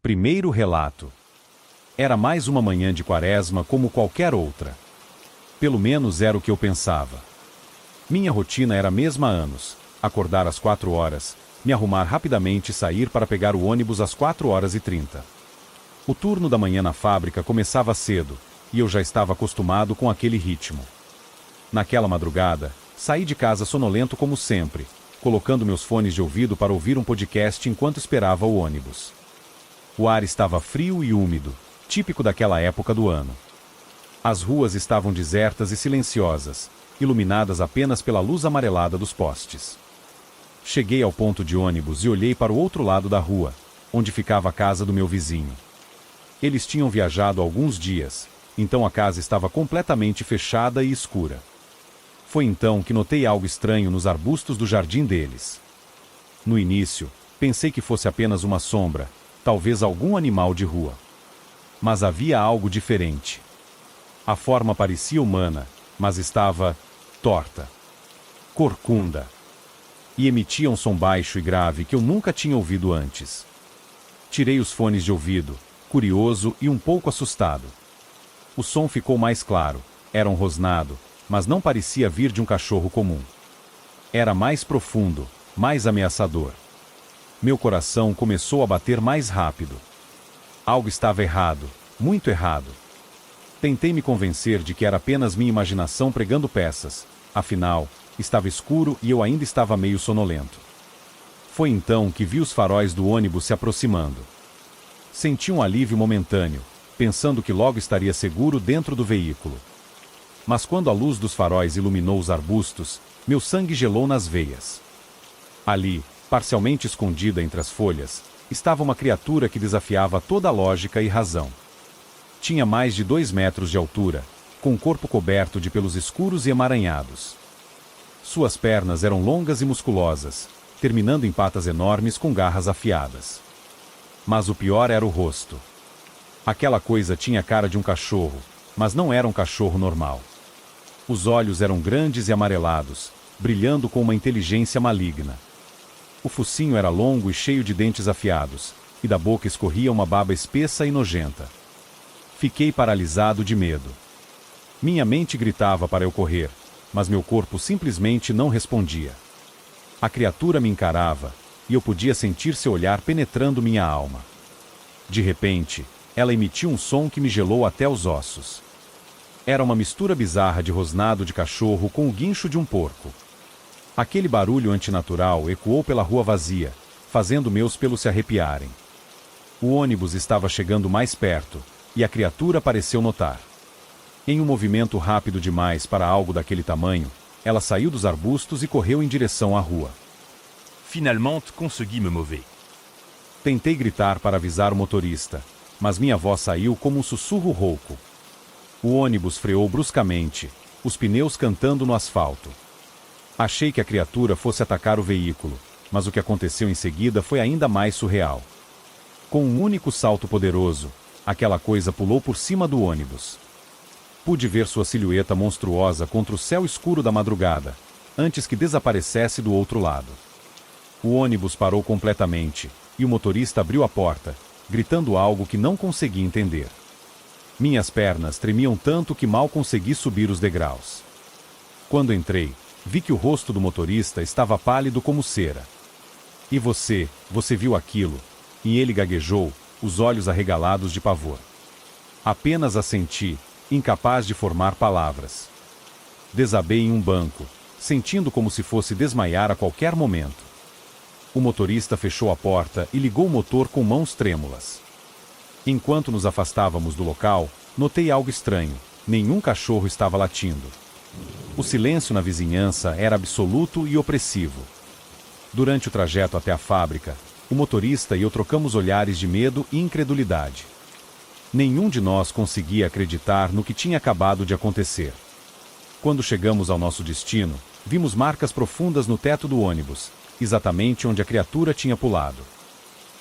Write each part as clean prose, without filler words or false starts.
Primeiro relato. Era mais uma manhã de quaresma como qualquer outra. Pelo menos era o que eu pensava. Minha rotina era a mesma há anos: acordar às 4 horas, me arrumar rapidamente e sair para pegar o ônibus às 4h30. O turno da manhã na fábrica começava cedo, e eu já estava acostumado com aquele ritmo. Naquela madrugada, saí de casa sonolento como sempre, colocando meus fones de ouvido para ouvir um podcast enquanto esperava o ônibus. O ar estava frio e úmido, típico daquela época do ano. As ruas estavam desertas e silenciosas, iluminadas apenas pela luz amarelada dos postes. Cheguei ao ponto de ônibus e olhei para o outro lado da rua, onde ficava a casa do meu vizinho. Eles tinham viajado há alguns dias, então a casa estava completamente fechada e escura. Foi então que notei algo estranho nos arbustos do jardim deles. No início, pensei que fosse apenas uma sombra, talvez algum animal de rua. Mas havia algo diferente. A forma parecia humana, mas estava torta, corcunda, e emitia um som baixo e grave que eu nunca tinha ouvido antes. Tirei os fones de ouvido, curioso e um pouco assustado. O som ficou mais claro, era um rosnado, mas não parecia vir de um cachorro comum. Era mais profundo, mais ameaçador. Meu coração começou a bater mais rápido. Algo estava errado, muito errado. Tentei me convencer de que era apenas minha imaginação pregando peças, afinal, estava escuro e eu ainda estava meio sonolento. Foi então que vi os faróis do ônibus se aproximando. Senti um alívio momentâneo, pensando que logo estaria seguro dentro do veículo. Mas quando a luz dos faróis iluminou os arbustos, meu sangue gelou nas veias. Ali, parcialmente escondida entre as folhas, estava uma criatura que desafiava toda a lógica e razão. Tinha mais de 2 metros de altura, com o corpo coberto de pelos escuros e emaranhados. Suas pernas eram longas e musculosas, terminando em patas enormes com garras afiadas. Mas o pior era o rosto. Aquela coisa tinha a cara de um cachorro, mas não era um cachorro normal. Os olhos eram grandes e amarelados, brilhando com uma inteligência maligna. O focinho era longo e cheio de dentes afiados, e da boca escorria uma baba espessa e nojenta. Fiquei paralisado de medo. Minha mente gritava para eu correr, mas meu corpo simplesmente não respondia. A criatura me encarava, e eu podia sentir seu olhar penetrando minha alma. De repente, ela emitiu um som que me gelou até os ossos. Era uma mistura bizarra de rosnado de cachorro com o guincho de um porco. Aquele barulho antinatural ecoou pela rua vazia, fazendo meus pelos se arrepiarem. O ônibus estava chegando mais perto, e a criatura pareceu notar. Em um movimento rápido demais para algo daquele tamanho, ela saiu dos arbustos e correu em direção à rua. Finalement, consegui me mover. Tentei gritar para avisar o motorista, mas minha voz saiu como um sussurro rouco. O ônibus freou bruscamente, os pneus cantando no asfalto. Achei que a criatura fosse atacar o veículo, mas o que aconteceu em seguida foi ainda mais surreal. Com um único salto poderoso, aquela coisa pulou por cima do ônibus. Pude ver sua silhueta monstruosa contra o céu escuro da madrugada, antes que desaparecesse do outro lado. O ônibus parou completamente, e o motorista abriu a porta, gritando algo que não consegui entender. Minhas pernas tremiam tanto que mal consegui subir os degraus. Quando entrei, vi que o rosto do motorista estava pálido como cera. E você viu aquilo? E ele gaguejou, os olhos arregalados de pavor. Apenas assenti, incapaz de formar palavras. Desabei em um banco, sentindo como se fosse desmaiar a qualquer momento. O motorista fechou a porta e ligou o motor com mãos trêmulas. Enquanto nos afastávamos do local, notei algo estranho: nenhum cachorro estava latindo. O silêncio na vizinhança era absoluto e opressivo. Durante o trajeto até a fábrica, o motorista e eu trocamos olhares de medo e incredulidade. Nenhum de nós conseguia acreditar no que tinha acabado de acontecer. Quando chegamos ao nosso destino, vimos marcas profundas no teto do ônibus, exatamente onde a criatura tinha pulado.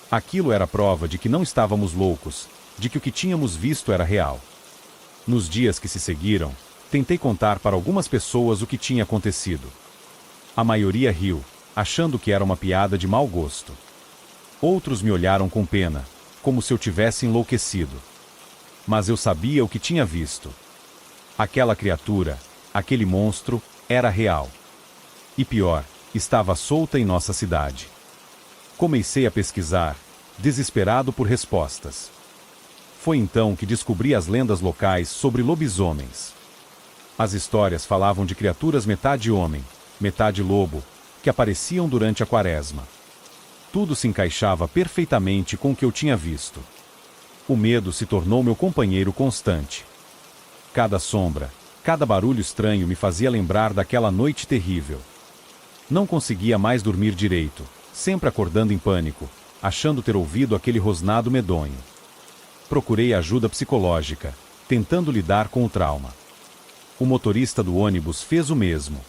Aquilo era prova de que não estávamos loucos, de que o que tínhamos visto era real. Nos dias que se seguiram, tentei contar para algumas pessoas o que tinha acontecido. A maioria riu, achando que era uma piada de mau gosto. Outros me olharam com pena, como se eu tivesse enlouquecido. Mas eu sabia o que tinha visto. Aquela criatura, aquele monstro, era real. E pior, estava solta em nossa cidade. Comecei a pesquisar, desesperado por respostas. Foi então que descobri as lendas locais sobre lobisomens. As histórias falavam de criaturas metade homem, metade lobo, que apareciam durante a quaresma. Tudo se encaixava perfeitamente com o que eu tinha visto. O medo se tornou meu companheiro constante. Cada sombra, cada barulho estranho me fazia lembrar daquela noite terrível. Não conseguia mais dormir direito, sempre acordando em pânico, achando ter ouvido aquele rosnado medonho. Procurei ajuda psicológica, tentando lidar com o trauma. O motorista do ônibus fez o mesmo.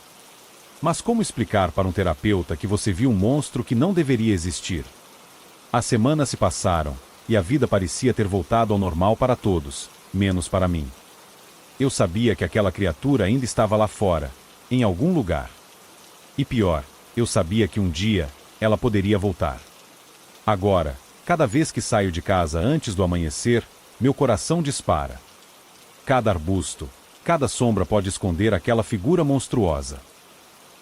Mas como explicar para um terapeuta que você viu um monstro que não deveria existir? As semanas se passaram, e a vida parecia ter voltado ao normal para todos, menos para mim. Eu sabia que aquela criatura ainda estava lá fora, em algum lugar. E pior, eu sabia que um dia, ela poderia voltar. Agora, cada vez que saio de casa antes do amanhecer, meu coração dispara. Cada arbusto, cada sombra pode esconder aquela figura monstruosa.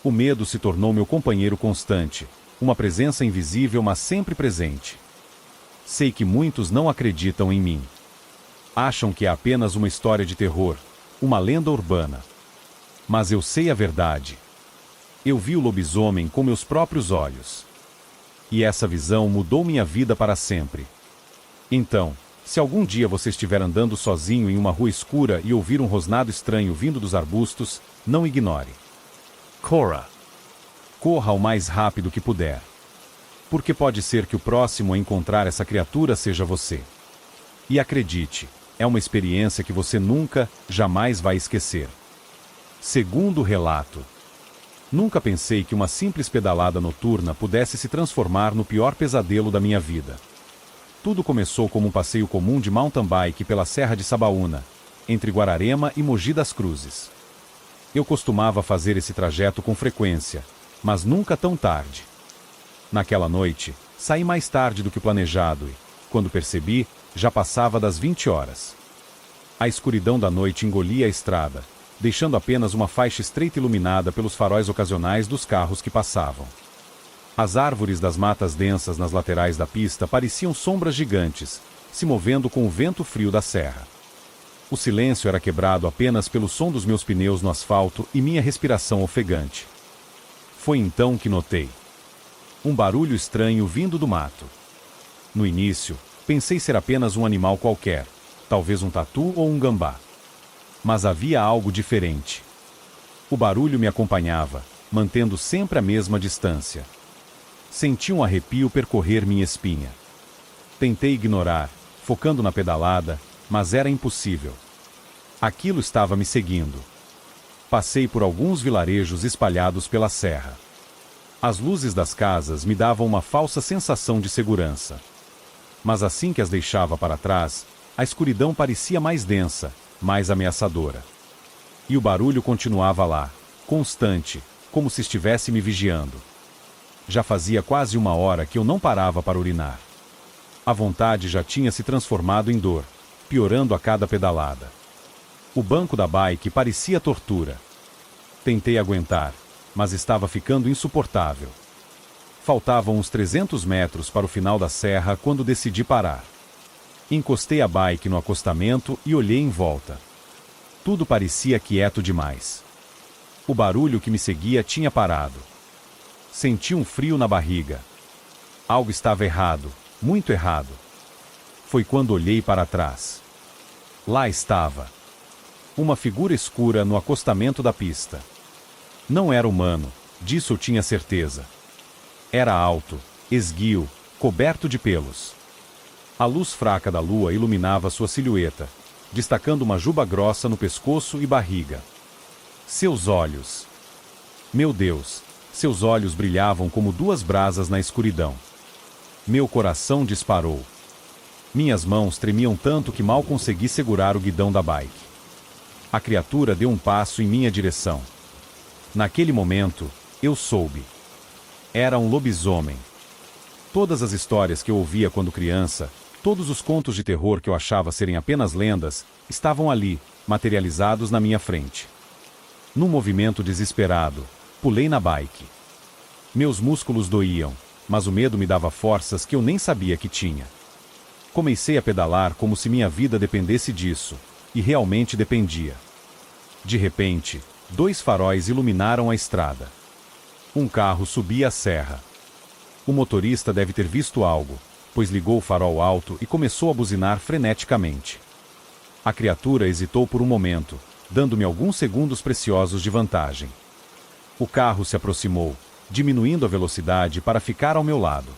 O medo se tornou meu companheiro constante, uma presença invisível mas sempre presente. Sei que muitos não acreditam em mim. Acham que é apenas uma história de terror, uma lenda urbana. Mas eu sei a verdade. Eu vi o lobisomem com meus próprios olhos. E essa visão mudou minha vida para sempre. Então, se algum dia você estiver andando sozinho em uma rua escura e ouvir um rosnado estranho vindo dos arbustos, não ignore. Corra! Corra o mais rápido que puder. Porque pode ser que o próximo a encontrar essa criatura seja você. E acredite, é uma experiência que você nunca, jamais vai esquecer. Segundo relato. Nunca pensei que uma simples pedalada noturna pudesse se transformar no pior pesadelo da minha vida. Tudo começou como um passeio comum de mountain bike pela Serra de Sabaúna, entre Guararema e Mogi das Cruzes. Eu costumava fazer esse trajeto com frequência, mas nunca tão tarde. Naquela noite, saí mais tarde do que o planejado e, quando percebi, já passava das 20 horas. A escuridão da noite engolia a estrada, deixando apenas uma faixa estreita iluminada pelos faróis ocasionais dos carros que passavam. As árvores das matas densas nas laterais da pista pareciam sombras gigantes, se movendo com o vento frio da serra. O silêncio era quebrado apenas pelo som dos meus pneus no asfalto e minha respiração ofegante. Foi então que notei um barulho estranho vindo do mato. No início, pensei ser apenas um animal qualquer, talvez um tatu ou um gambá. Mas havia algo diferente. O barulho me acompanhava, mantendo sempre a mesma distância. Senti um arrepio percorrer minha espinha. Tentei ignorar, focando na pedalada, mas era impossível. Aquilo estava me seguindo. Passei por alguns vilarejos espalhados pela serra. As luzes das casas me davam uma falsa sensação de segurança. Mas assim que as deixava para trás, a escuridão parecia mais densa, mais ameaçadora. E o barulho continuava lá, constante, como se estivesse me vigiando. Já fazia quase 1 hora que eu não parava para urinar. A vontade já tinha se transformado em dor, piorando a cada pedalada. O banco da bike parecia tortura. Tentei aguentar, mas estava ficando insuportável. Faltavam uns 300 metros para o final da serra quando decidi parar. Encostei a bike no acostamento e olhei em volta. Tudo parecia quieto demais. O barulho que me seguia tinha parado. Senti um frio na barriga. Algo estava errado, muito errado. Foi quando olhei para trás. Lá estava. Uma figura escura no acostamento da pista. Não era humano, disso eu tinha certeza. Era alto, esguio, coberto de pelos. A luz fraca da lua iluminava sua silhueta, destacando uma juba grossa no pescoço e barriga. Seus olhos. Meu Deus, seus olhos brilhavam como 2 brasas na escuridão. Meu coração disparou. Minhas mãos tremiam tanto que mal consegui segurar o guidão da bike. A criatura deu um passo em minha direção. Naquele momento, eu soube. Era um lobisomem. Todas as histórias que eu ouvia quando criança, Todos os contos de terror que eu achava serem apenas lendas estavam ali, materializados na minha frente. Num movimento desesperado, pulei na bike. Meus músculos doíam, mas o medo me dava forças que eu nem sabia que tinha. Comecei a pedalar como se minha vida dependesse disso, e realmente dependia. De repente, 2 faróis iluminaram a estrada. Um carro subia a serra. O motorista deve ter visto algo, pois ligou o farol alto e começou a buzinar freneticamente. A criatura hesitou por um momento, dando-me alguns segundos preciosos de vantagem. O carro se aproximou, diminuindo a velocidade para ficar ao meu lado.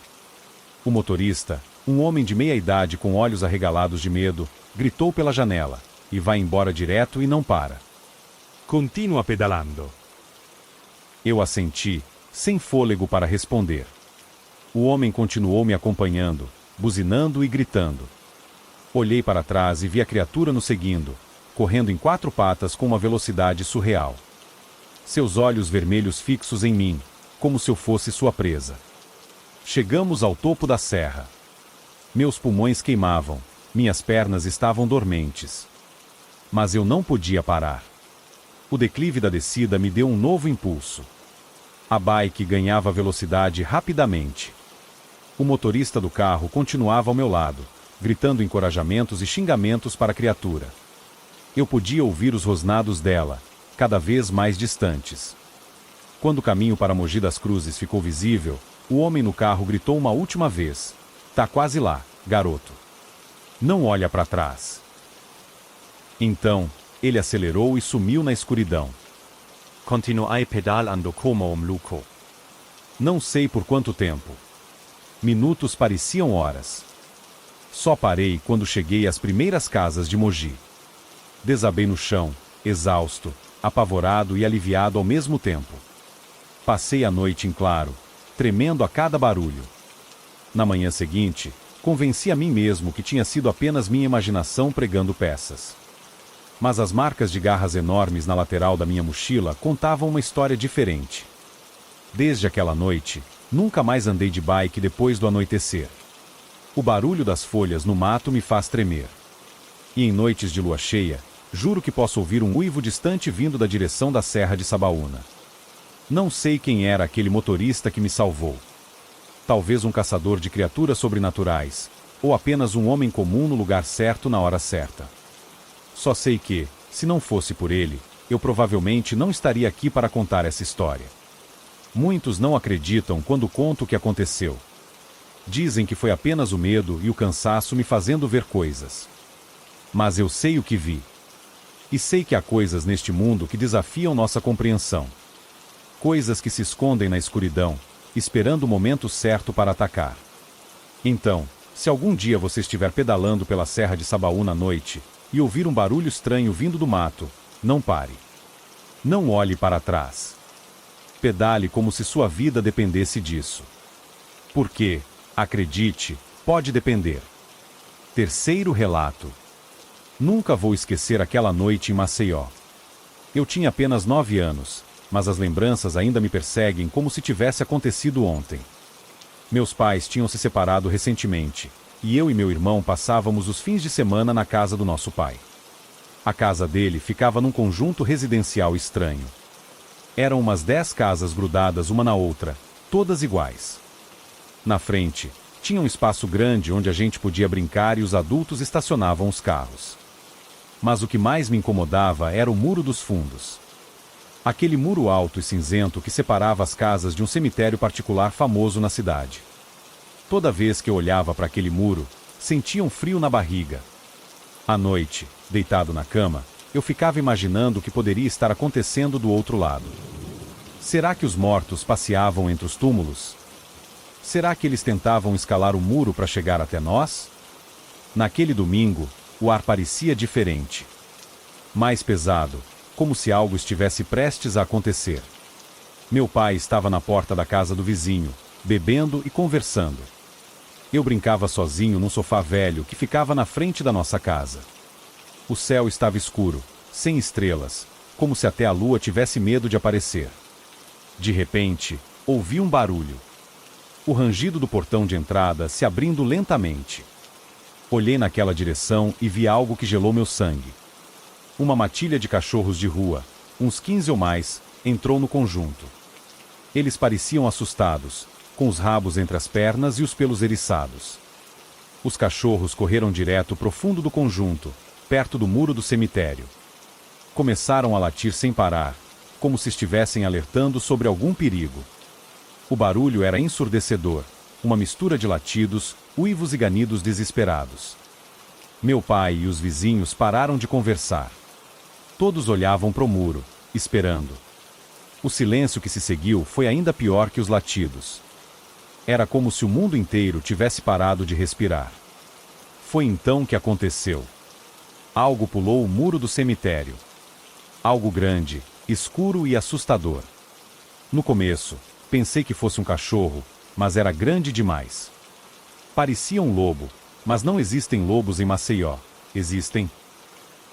O motorista, um homem de meia idade com olhos arregalados de medo, gritou pela janela, e vai embora direto e não para. Continua pedalando. Eu assenti, sem fôlego para responder. O homem continuou me acompanhando, buzinando e gritando. Olhei para trás e vi a criatura nos seguindo, correndo em 4 patas com uma velocidade surreal. Seus olhos vermelhos fixos em mim, como se eu fosse sua presa. Chegamos ao topo da serra. Meus pulmões queimavam, minhas pernas estavam dormentes. Mas eu não podia parar. O declive da descida me deu um novo impulso. A bike ganhava velocidade rapidamente. O motorista do carro continuava ao meu lado, gritando encorajamentos e xingamentos para a criatura. Eu podia ouvir os rosnados dela, cada vez mais distantes. Quando o caminho para Mogi das Cruzes ficou visível, o homem no carro gritou uma última vez: "Tá quase lá, garoto. Não olha para trás." Então, ele acelerou e sumiu na escuridão. Continuai pedalando como um louco. Não sei por quanto tempo. Minutos pareciam horas. Só parei quando cheguei às primeiras casas de Mogi. Desabei no chão, exausto, apavorado e aliviado ao mesmo tempo. Passei a noite em claro, tremendo a cada barulho. Na manhã seguinte, convenci a mim mesmo que tinha sido apenas minha imaginação pregando peças. Mas as marcas de garras enormes na lateral da minha mochila contavam uma história diferente. Desde aquela noite, nunca mais andei de bike depois do anoitecer. O barulho das folhas no mato me faz tremer. E em noites de lua cheia, juro que posso ouvir um uivo distante vindo da direção da Serra de Sabaúna. Não sei quem era aquele motorista que me salvou. Talvez um caçador de criaturas sobrenaturais, ou apenas um homem comum no lugar certo na hora certa. Só sei que, se não fosse por ele, eu provavelmente não estaria aqui para contar essa história. Muitos não acreditam quando conto o que aconteceu. Dizem que foi apenas o medo e o cansaço me fazendo ver coisas. Mas eu sei o que vi. E sei que há coisas neste mundo que desafiam nossa compreensão. Coisas que se escondem na escuridão, esperando o momento certo para atacar. Então, se algum dia você estiver pedalando pela Serra de Sabaúna à noite e ouvir um barulho estranho vindo do mato, não pare. Não olhe para trás. Pedale como se sua vida dependesse disso. Porque, acredite, pode depender. Terceiro relato. Nunca vou esquecer aquela noite em Maceió. Eu tinha apenas 9 anos, mas as lembranças ainda me perseguem como se tivesse acontecido ontem. Meus pais tinham se separado recentemente, e eu e meu irmão passávamos os fins de semana na casa do nosso pai. A casa dele ficava num conjunto residencial estranho. Eram umas 10 casas grudadas uma na outra, todas iguais. Na frente, tinha um espaço grande onde a gente podia brincar e os adultos estacionavam os carros. Mas o que mais me incomodava era o muro dos fundos. Aquele muro alto e cinzento que separava as casas de um cemitério particular famoso na cidade. Toda vez que eu olhava para aquele muro, sentia um frio na barriga. À noite, deitado na cama, eu ficava imaginando o que poderia estar acontecendo do outro lado. Será que os mortos passeavam entre os túmulos? Será que eles tentavam escalar o muro para chegar até nós? Naquele domingo, o ar parecia diferente. Mais pesado, como se algo estivesse prestes a acontecer. Meu pai estava na porta da casa do vizinho, bebendo e conversando. Eu brincava sozinho num sofá velho que ficava na frente da nossa casa. O céu estava escuro, sem estrelas, como se até a lua tivesse medo de aparecer. De repente, ouvi um barulho. O rangido do portão de entrada se abrindo lentamente. Olhei naquela direção e vi algo que gelou meu sangue. Uma matilha de cachorros de rua, uns 15 ou mais, entrou no conjunto. Eles pareciam assustados, com os rabos entre as pernas e os pelos eriçados. Os cachorros correram direto pro fundo do conjunto, perto do muro do cemitério. Começaram a latir sem parar, como se estivessem alertando sobre algum perigo. O barulho era ensurdecedor, uma mistura de latidos, uivos e ganidos desesperados. Meu pai e os vizinhos pararam de conversar. Todos olhavam pro muro, esperando. O silêncio que se seguiu foi ainda pior que os latidos. Era como se o mundo inteiro tivesse parado de respirar. Foi então que aconteceu. Algo pulou o muro do cemitério. Algo grande, escuro e assustador. No começo, pensei que fosse um cachorro, mas era grande demais. Parecia um lobo, mas não existem lobos em Maceió. Existem?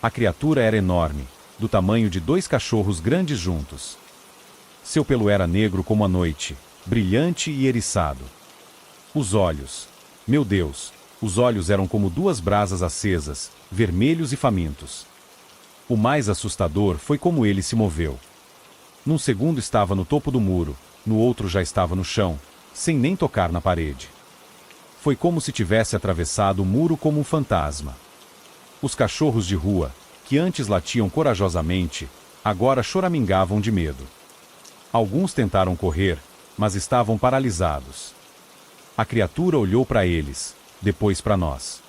A criatura era enorme, do tamanho de 2 cachorros grandes juntos. Seu pelo era negro como a noite, brilhante e eriçado. Os olhos. Meu Deus, os olhos eram como 2 brasas acesas, vermelhos e famintos. O mais assustador foi como ele se moveu. Num segundo estava no topo do muro, no outro já estava no chão, sem nem tocar na parede. Foi como se tivesse atravessado o muro como um fantasma. Os cachorros de rua, que antes latiam corajosamente, agora choramingavam de medo. Alguns tentaram correr, mas estavam paralisados. A criatura olhou para eles, depois para nós.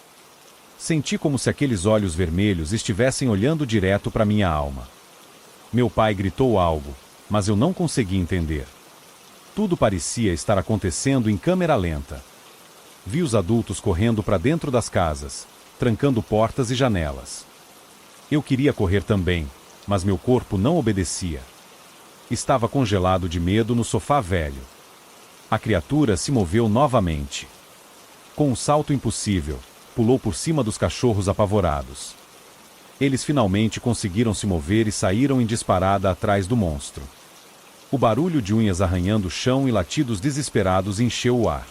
Senti como se aqueles olhos vermelhos estivessem olhando direto para minha alma. Meu pai gritou algo, mas eu não consegui entender. Tudo parecia estar acontecendo em câmera lenta. Vi os adultos correndo para dentro das casas, trancando portas e janelas. Eu queria correr também, mas meu corpo não obedecia. Estava congelado de medo no sofá velho. A criatura se moveu novamente. Com um salto impossível, pulou por cima dos cachorros apavorados. Eles finalmente conseguiram se mover e saíram em disparada atrás do monstro. O barulho de unhas arranhando o chão e latidos desesperados encheu o ar.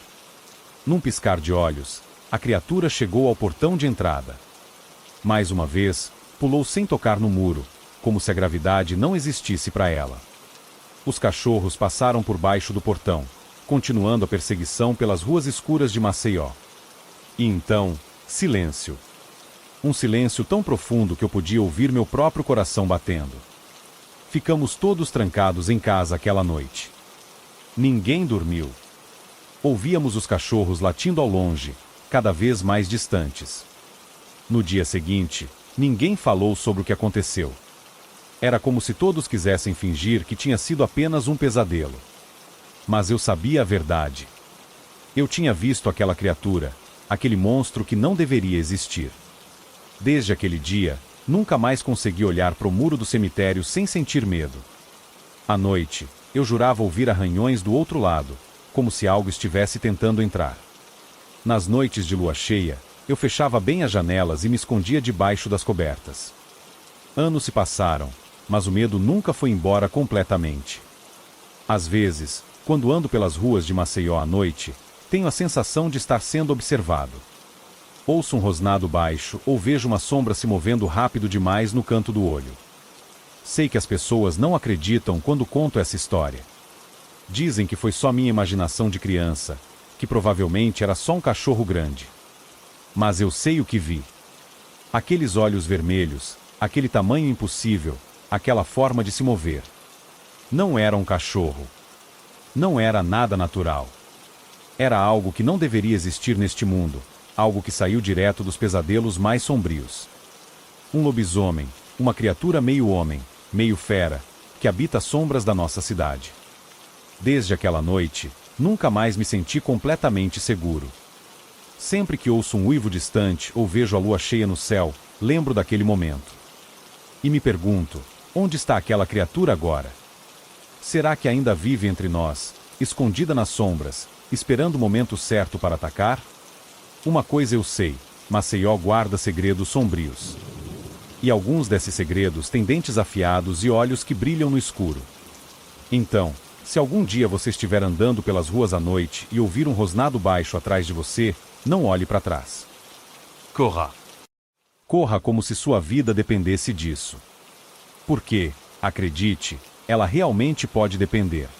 Num piscar de olhos, a criatura chegou ao portão de entrada. Mais uma vez, pulou sem tocar no muro, como se a gravidade não existisse para ela. Os cachorros passaram por baixo do portão, continuando a perseguição pelas ruas escuras de Maceió. E então, silêncio. Um silêncio tão profundo que eu podia ouvir meu próprio coração batendo. Ficamos todos trancados em casa aquela noite. Ninguém dormiu. Ouvíamos os cachorros latindo ao longe, cada vez mais distantes. No dia seguinte, ninguém falou sobre o que aconteceu. Era como se todos quisessem fingir que tinha sido apenas um pesadelo. Mas eu sabia a verdade. Eu tinha visto aquela criatura, aquele monstro que não deveria existir. Desde aquele dia, nunca mais consegui olhar para o muro do cemitério sem sentir medo. À noite, eu jurava ouvir arranhões do outro lado, como se algo estivesse tentando entrar. Nas noites de lua cheia, eu fechava bem as janelas e me escondia debaixo das cobertas. Anos se passaram, mas o medo nunca foi embora completamente. Às vezes, quando ando pelas ruas de Maceió à noite, tenho a sensação de estar sendo observado. Ouço um rosnado baixo ou vejo uma sombra se movendo rápido demais no canto do olho. Sei que as pessoas não acreditam quando conto essa história. Dizem que foi só minha imaginação de criança, que provavelmente era só um cachorro grande. Mas eu sei o que vi. Aqueles olhos vermelhos, aquele tamanho impossível, aquela forma de se mover. Não era um cachorro. Não era nada natural. Era algo que não deveria existir neste mundo, algo que saiu direto dos pesadelos mais sombrios. Um lobisomem, uma criatura meio homem, meio fera, que habita as sombras da nossa cidade. Desde aquela noite, nunca mais me senti completamente seguro. Sempre que ouço um uivo distante ou vejo a lua cheia no céu, lembro daquele momento. E me pergunto, onde está aquela criatura agora? Será que ainda vive entre nós, escondida nas sombras, esperando o momento certo para atacar? Uma coisa eu sei, Maceió guarda segredos sombrios. E alguns desses segredos têm dentes afiados e olhos que brilham no escuro. Então, se algum dia você estiver andando pelas ruas à noite e ouvir um rosnado baixo atrás de você, não olhe para trás. Corra. Corra como se sua vida dependesse disso. Porque, acredite, ela realmente pode depender.